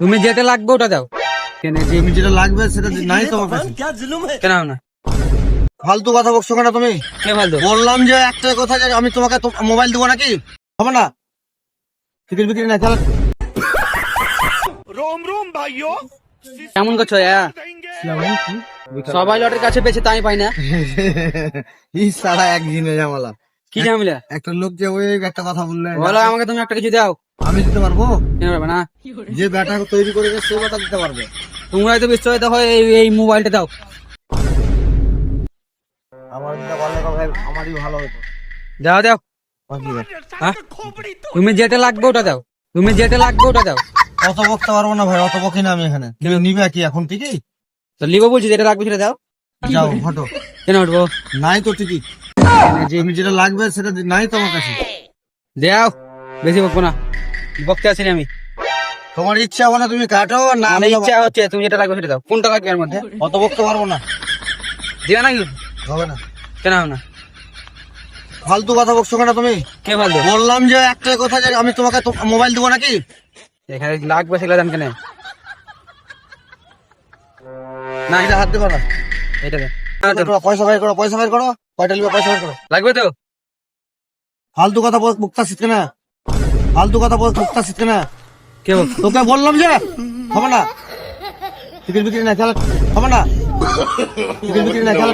তুমি যেটা লাগবে ওটা দাও। কেন তুমি যেটা লাগবে সেটা নাই তোমার কাছে। কেন না? ফালতু কথা বকছো কেন তুমি? কে ফালতু? বললাম যে একটা কথা, যে আমি তোমাকে মোবাইল দেবো নাকি? হবে না, টিকিট বিক্রি না চল। কেমন করছো? সবাই লটের কাছে পেয়েছে তাই পাই না। এই সারা এক দিনে ঝামেলা। কি ঝামেলা? একটা লোক যে ওই একটা কথা বললে, বলো আমাকে, তুমি একটা কিছু দাও। আমি দিতে পারবো? কেন পারবে না? যে ব্যাটা তৈরি করেছে সে ব্যাটা দিতে পারবে। তোমরা হয়তো বিস্তারিত হয় এই মোবাইলটা দাও। আমার দিতে পারলে ভাই আমারই ভালো হতো। দাও দাও। হ্যাঁ? তুমি যেটা লাগবে ওটা দাও। তুমি যেটা লাগবে ওটা দাও। অত বকতে পারবো না ভাই, অত বকি না আমি এখানে। তুমি নিবে কি এখন টিকিট? তো লিখো বলছি, যেটা লাগবে সেটা দাও। যাও হটো। কেন উঠবো? নাই তো টিকিট। তুমি যেটা লাগবে সেটা নাই তোমার কাছে। দাও, বেশি বকবো না, বকতে আসিনি আমি। তোমার ইচ্ছা হবে না তুমি কাটো না, আমার ইচ্ছা হচ্ছে তুমি যেটা লাগবে সেটা দাও। কোনটা লাগবে এর মধ্যে? অত বকতে পারবো না। দিবে নাকি? হবে না। কেন হবে না? ফালতু কথা বকছো কেন তুমি? কে ফালতু? বললাম যে একটা কথা, যে আমি তোমাকে মোবাইল দেবো নাকি? এখানে লাগবে সেগুলো দাম কেন? না এটা হাত দেবো না। এটা দে। পয়সা বের করো, পয়সা বের করো। কয়টা নিবে পয়সা বের করো। লাগবে তো? ফালতু কথা বকতা শিখতে না, ফালতু কথা বকতা শিখতে না। কে বল? তোকে বললাম যে হবে না, টিকিট বিক্রি না চল। হবে না, টিকিট বিক্রি না চল।